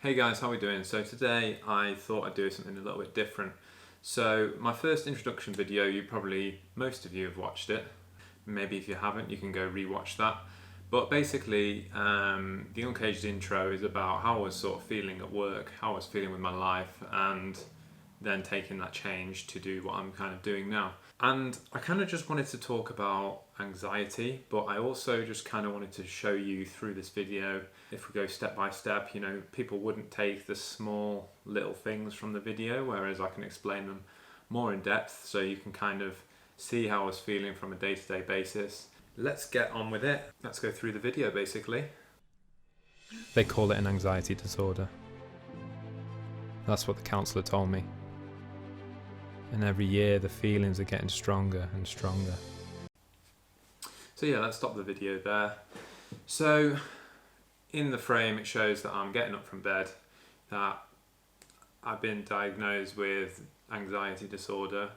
Hey guys, how are we doing? So today I thought I'd do something a little bit different. So my first introduction video, most of you have watched it. Maybe if you haven't, you can go rewatch that. But basically, the Uncaged intro is about how I was sort of feeling at work, how I was feeling with my life, and then taking that change to do what I'm kind of doing now. And I kind of just wanted to talk about anxiety, but I also just kind of wanted to show you through this video, if we go step by step, people wouldn't take the small little things from the video, whereas I can explain them more in depth so you can kind of see how I was feeling from a day-to-day basis. Let's get on with it. Let's go through the video basically. They call it an anxiety disorder. That's what the counsellor told me. And every year the feelings are getting stronger and stronger. So yeah, let's stop the video there. So in the frame it shows that I'm getting up from bed, that I've been diagnosed with anxiety disorder,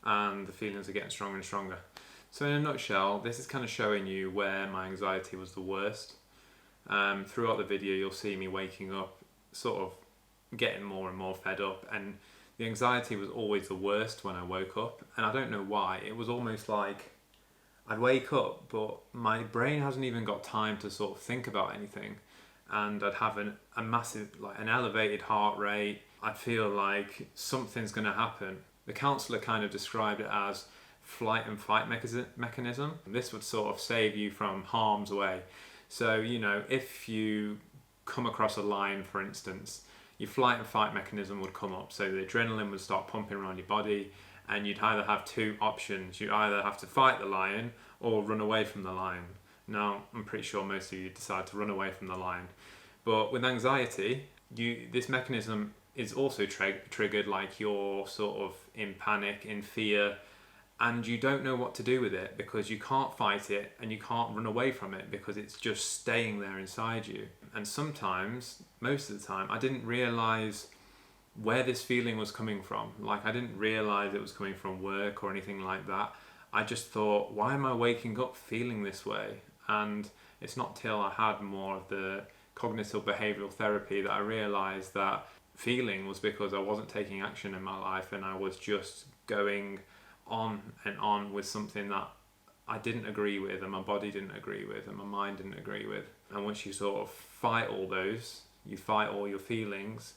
and the feelings are getting stronger and stronger. So in a nutshell, this is kind of showing you where my anxiety was the worst. Throughout the video you'll see me waking up, sort of getting more and more fed up, and the anxiety was always the worst when I woke up, and I don't know why. It was almost like I'd wake up, but my brain hasn't even got time to sort of think about anything, and I'd have a massive, an elevated heart rate. I'd feel like something's going to happen. The counsellor kind of described it as flight and fight mechanism. This would sort of save you from harm's way. So, if you come across a lion, for instance, your flight and fight mechanism would come up. So the adrenaline would start pumping around your body, and you'd either have two options. You'd either have to fight the lion or run away from the lion. Now, I'm pretty sure most of you decide to run away from the lion. But with anxiety, this mechanism is also triggered, like you're sort of in panic, in fear, and you don't know what to do with it because you can't fight it and you can't run away from it because it's just staying there inside you. And sometimes, most of the time, I didn't realise where this feeling was coming from. Like, I didn't realise it was coming from work or anything like that. I just thought, why am I waking up feeling this way? And it's not till I had more of the cognitive behavioural therapy that I realised that feeling was because I wasn't taking action in my life, and I was just going on and on with something that I didn't agree with, and my body didn't agree with, and my mind didn't agree with. And once you sort of fight all those, you fight all your feelings,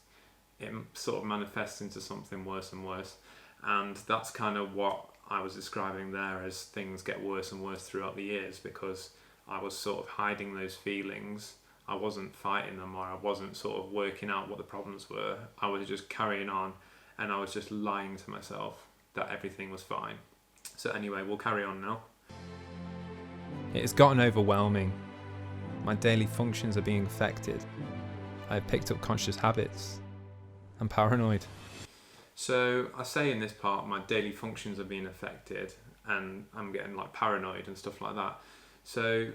it sort of manifests into something worse and worse. And that's kind of what I was describing there as things get worse and worse throughout the years, because I was sort of hiding those feelings. I wasn't fighting them, or I wasn't sort of working out what the problems were. I was just carrying on, and I was just lying to myself that everything was fine. So anyway, we'll carry on now. It has gotten overwhelming. My daily functions are being affected. I have picked up conscious habits. I'm paranoid. So I say in this part, my daily functions are being affected, and I'm getting paranoid and stuff like that. So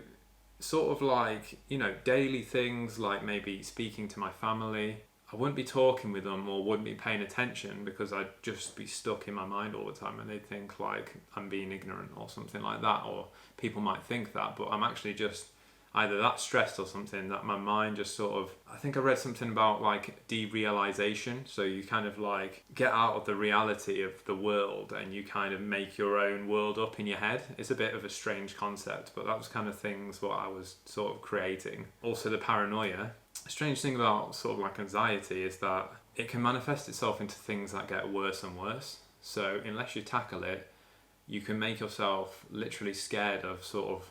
sort of daily things, like maybe speaking to my family, I wouldn't be talking with them or wouldn't be paying attention because I'd just be stuck in my mind all the time, and they'd think I'm being ignorant or something like that, or people might think that, but I'm actually just either that stressed or something that my mind just sort of, I think I read something about derealization. So you kind of get out of the reality of the world and you kind of make your own world up in your head. It's a bit of a strange concept, but that was kind of things what I was sort of creating. Also the paranoia. A strange thing about sort of anxiety is that it can manifest itself into things that get worse and worse. So unless you tackle it, you can make yourself literally scared of sort of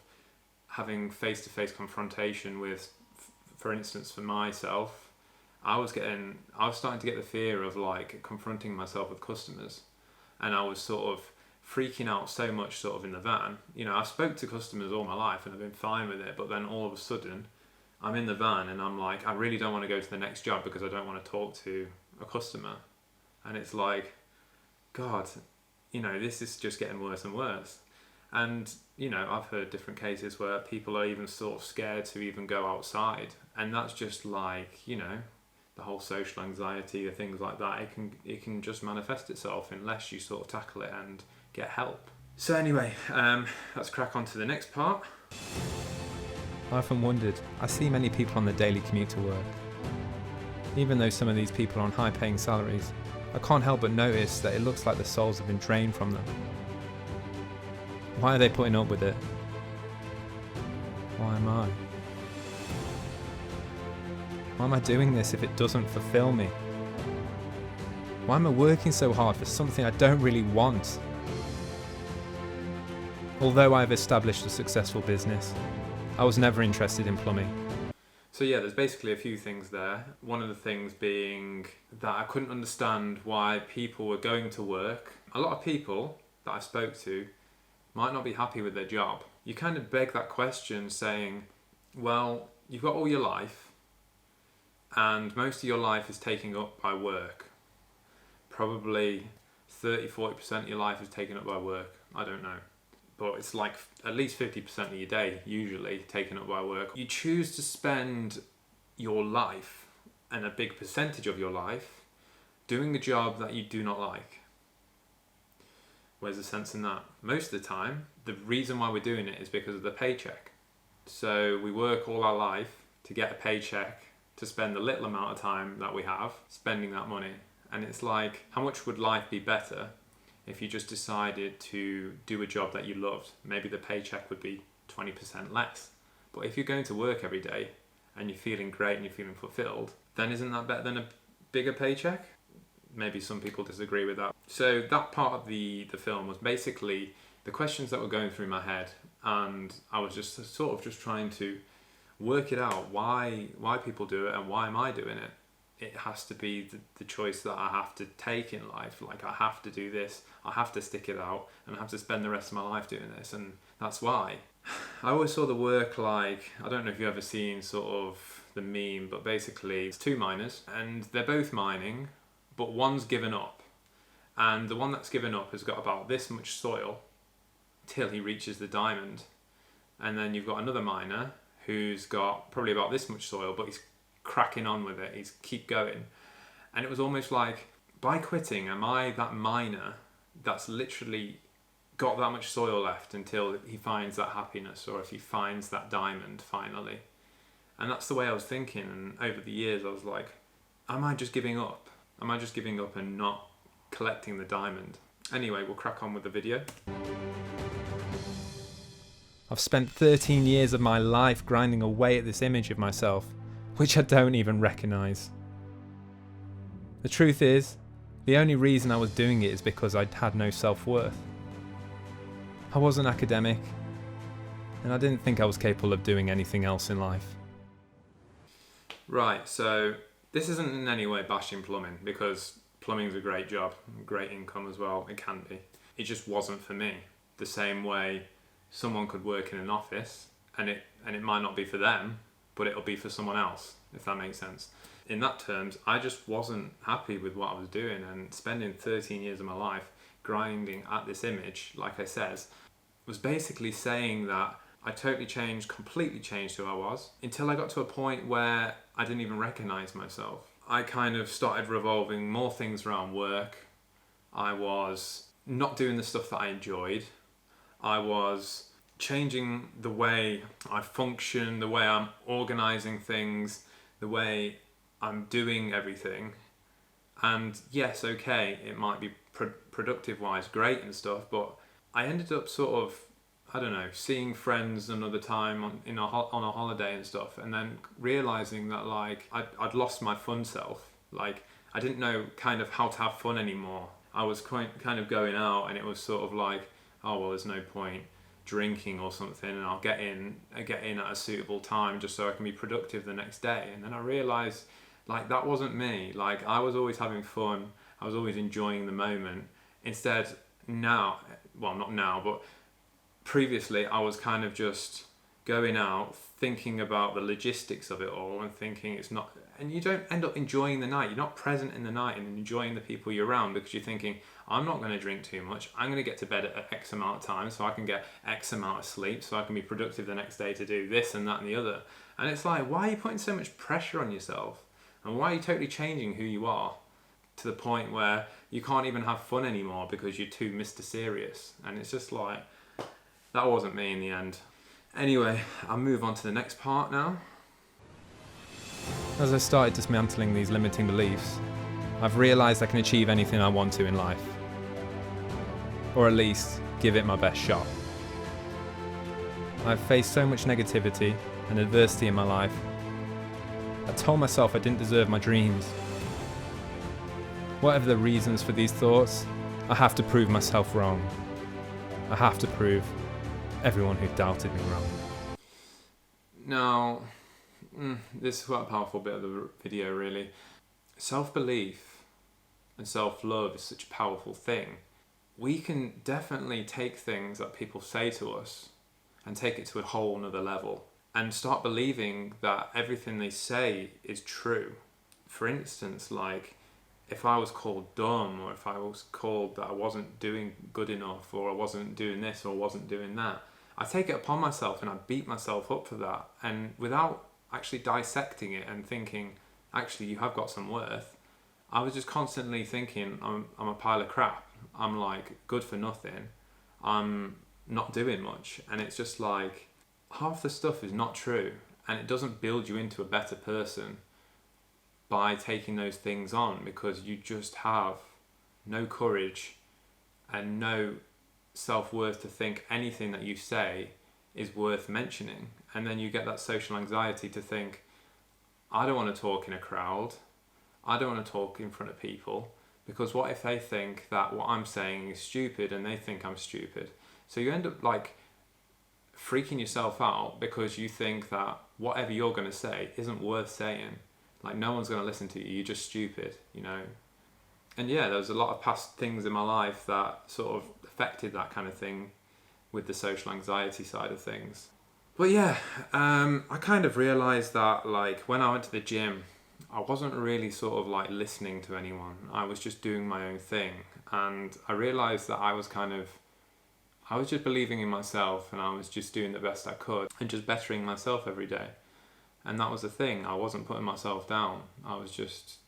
having face-to-face confrontation with, for instance, for myself, I was starting to get the fear of confronting myself with customers, and I was sort of freaking out so much sort of in the van. I spoke to customers all my life and I've been fine with it, but then all of a sudden I'm in the van and I'm like, I really don't want to go to the next job because I don't want to talk to a customer. And it's God, this is just getting worse and worse. And, I've heard different cases where people are even sort of scared to even go outside. And that's just the whole social anxiety or things like that. It can just manifest itself unless you sort of tackle it and get help. So anyway, let's crack on to the next part. I often wondered, I see many people on the daily commute to work. Even though some of these people are on high-paying salaries, I can't help but notice that it looks like the souls have been drained from them. Why are they putting up with it? Why am I? Why am I doing this if it doesn't fulfill me? Why am I working so hard for something I don't really want? Although I've established a successful business, I was never interested in plumbing. So yeah, there's basically a few things there. One of the things being that I couldn't understand why people were going to work. A lot of people that I spoke to might not be happy with their job. You kind of beg that question saying, well, you've got all your life and most of your life is taken up by work. Probably 30-40% of your life is taken up by work. I don't know. But it's like at least 50% of your day usually taken up by work. You choose to spend your life and a big percentage of your life doing a job that you do not like. Where's the sense in that? Most of the time, the reason why we're doing it is because of the paycheck. So we work all our life to get a paycheck, to spend the little amount of time that we have spending that money. And it's like, how much would life be better if you just decided to do a job that you loved? Maybe the paycheck would be 20% less. But if you're going to work every day and you're feeling great and you're feeling fulfilled, then isn't that better than a bigger paycheck? Maybe some people disagree with that. So that part of the film was basically the questions that were going through my head, and I was just sort of just trying to work it out, why people do it and why am I doing it? It has to be the choice that I have to take in life. Like, I have to do this, I have to stick it out, and I have to spend the rest of my life doing this, and that's why. I always saw the work like, I don't know if you've ever seen sort of the meme, but basically it's two miners, and they're both mining, but one's given up. And the one that's given up has got about this much soil till he reaches the diamond. And then you've got another miner who's got probably about this much soil, but he's cracking on with it, he's keep going. And it was almost like, by quitting, am I that miner that's literally got that much soil left until he finds that happiness, or if he finds that diamond finally? And that's the way I was thinking, and over the years I was like, am I just giving up? Am I just giving up and not collecting the diamond? Anyway, we'll crack on with the video. I've spent 13 years of my life grinding away at this image of myself, which I don't even recognise. The truth is, the only reason I was doing it is because I had no self-worth. I wasn't academic, and I didn't think I was capable of doing anything else in life. Right, so this isn't in any way bashing plumbing, because plumbing's a great job, great income as well, it can be. It just wasn't for me. The same way someone could work in an office and it might not be for them, but it'll be for someone else, if that makes sense. In that terms, I just wasn't happy with what I was doing, and spending 13 years of my life grinding at this image, like I said, was basically saying that I totally changed, completely changed who I was, until I got to a point where I didn't even recognize myself. I kind of started revolving more things around work. I was not doing the stuff that I enjoyed. I was changing the way I function, the way I'm organizing things, the way I'm doing everything. And yes, okay, it might be productive-wise great and stuff, but I ended up sort of, I don't know, seeing friends another time on a holiday and stuff, and then realizing that like I'd lost my fun self. Like, I didn't know kind of how to have fun anymore. I was kind of going out, and it was sort of like, oh well, there's no point drinking or something, and I'll get in at a suitable time just so I can be productive the next day. And then I realized like that wasn't me. Like, I was always having fun, I was always enjoying the moment. Instead, now, well, not now, but previously, I was kind of just going out thinking about the logistics of it all, and thinking it's not, and you don't end up enjoying the night. You're not present in the night and enjoying the people you're around, because you're thinking, I'm not going to drink too much, I'm going to get to bed at X amount of time so I can get X amount of sleep so I can be productive the next day to do this and that and the other. And it's like, why are you putting so much pressure on yourself? And why are you totally changing who you are to the point where you can't even have fun anymore because you're too Mr. Serious? And it's just like, that wasn't me in the end. Anyway, I'll move on to the next part now. As I started dismantling these limiting beliefs, I've realised I can achieve anything I want to in life. Or at least, give it my best shot. I've faced so much negativity and adversity in my life. I told myself I didn't deserve my dreams. Whatever the reasons for these thoughts, I have to prove myself wrong. I have to prove everyone who doubted me wrong. Now, this is quite a powerful bit of the video, really. Self-belief and self-love is such a powerful thing. We can definitely take things that people say to us and take it to a whole nother level and start believing that everything they say is true. For instance, like, if I was called dumb, or if I was called that I wasn't doing good enough, or I wasn't doing this or wasn't doing that, I take it upon myself and I beat myself up for that. And without actually dissecting it and thinking, actually, you have got some worth, I was just constantly thinking, I'm a pile of crap. I'm like good for nothing. I'm not doing much. And it's just like, half the stuff is not true. And it doesn't build you into a better person by taking those things on, because you just have no courage and no self-worth to think anything that you say is worth mentioning. And then you get that social anxiety to think, I don't want to talk in a crowd. I don't want to talk in front of people, because what if they think that what I'm saying is stupid and they think I'm stupid? So you end up like freaking yourself out because you think that whatever you're going to say isn't worth saying. Like, no one's going to listen to you. You're just stupid, you know? And yeah, there was a lot of past things in my life that sort of affected that kind of thing with the social anxiety side of things. But yeah, I kind of realised that, like, when I went to the gym, I wasn't really sort of like listening to anyone. I was just doing my own thing. And I realised that I was just believing in myself, and I was just doing the best I could and just bettering myself every day. And that was the thing. I wasn't putting myself down. I was just,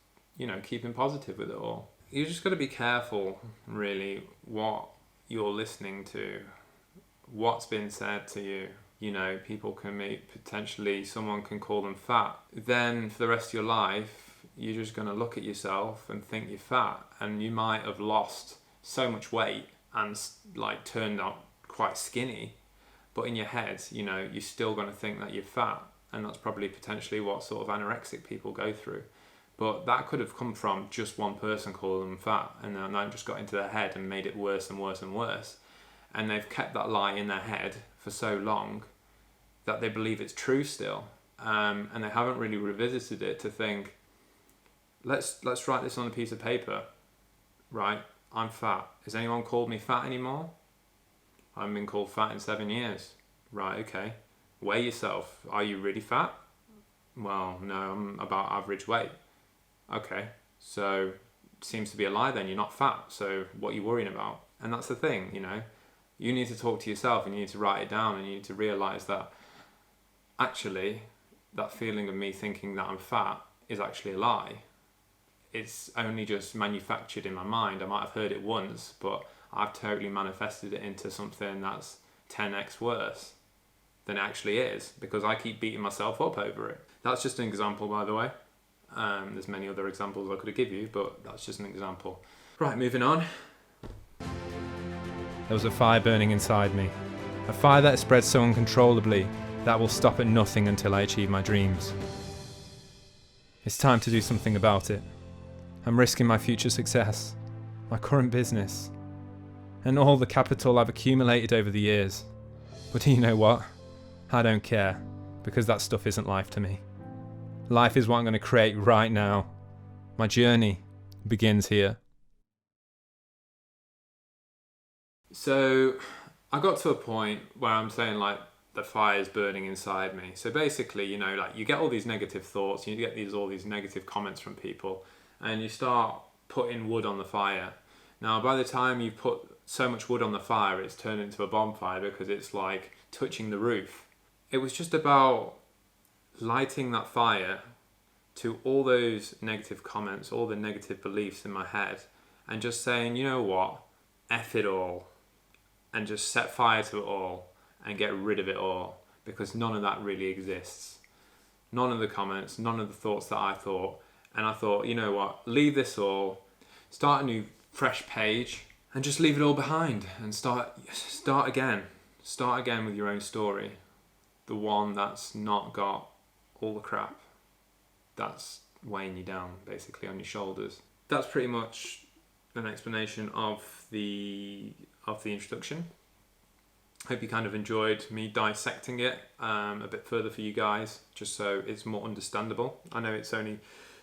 keeping positive with it all. You just got to be careful, really, what you're listening to, what's been said to you. People can someone can call them fat. Then for the rest of your life, you're just going to look at yourself and think you're fat. And you might have lost so much weight and like turned out quite skinny. But in your head, you're still going to think that you're fat. And that's probably potentially what sort of anorexic people go through. But that could have come from just one person calling them fat. And then that just got into their head and made it worse and worse and worse. And they've kept that lie in their head for so long that they believe it's true still. And they haven't really revisited it to think, let's write this on a piece of paper. Right, I'm fat. Has anyone called me fat anymore? I haven't been called fat in 7 years. Right, okay. Weigh yourself. Are you really fat? Well, no, I'm about average weight. Okay, so seems to be a lie then. You're not fat, so what are you worrying about? And that's the thing, You need to talk to yourself and you need to write it down, and you need to realise that actually that feeling of me thinking that I'm fat is actually a lie. It's only just manufactured in my mind. I might have heard it once, but I've totally manifested it into something that's 10x worse than it actually is, because I keep beating myself up over it. That's just an example, by the way. There's many other examples I could have given you, but that's just an example. Right, moving on. There was a fire burning inside me. A fire that spread so uncontrollably that will stop at nothing until I achieve my dreams. It's time to do something about it. I'm risking my future success, my current business, and all the capital I've accumulated over the years. But do you know what? I don't care, because that stuff isn't life to me. Life is what I'm going to create right now. My journey begins here. So I got to a point where I'm saying, like, the fire's burning inside me. So basically, you get all these negative thoughts, you get all these negative comments from people, and you start putting wood on the fire. Now, by the time you put so much wood on the fire, it's turned into a bonfire because it's like touching the roof. It was just about lighting that fire to all those negative comments, all the negative beliefs in my head, and just saying, you know what, F it all, and just set fire to it all and get rid of it all, because none of that really exists. none of the comments, none of the thoughts that I thought. And I thought, you know what, leave this all, start a new fresh page, and just leave it all behind and start again. Start again with your own story. The one that's not got all the crap that's weighing you down, basically, on your shoulders. That's pretty much an explanation of the introduction. Hope you kind of enjoyed me dissecting it a bit further for you guys, just so it's more understandable. I know it's only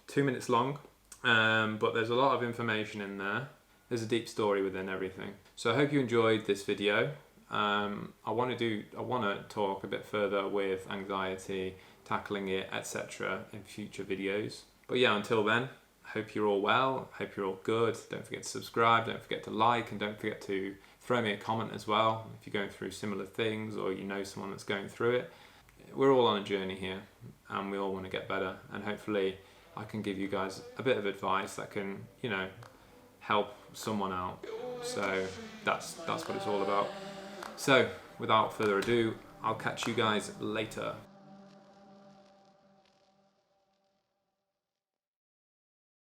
2 minutes long, but there's a lot of information in there. There's a deep story within everything. So I hope you enjoyed this video. I want to talk a bit further with anxiety, tackling it, etc. in future videos. But yeah, until then, I hope you're all well. I hope you're all good. Don't forget to subscribe. Don't forget to like, and don't forget to throw me a comment as well if you're going through similar things or you know someone that's going through it. We're all on a journey here, and we all want to get better. And hopefully, I can give you guys a bit of advice that can, you know, help someone out. So that's what it's all about. So without further ado, I'll catch you guys later.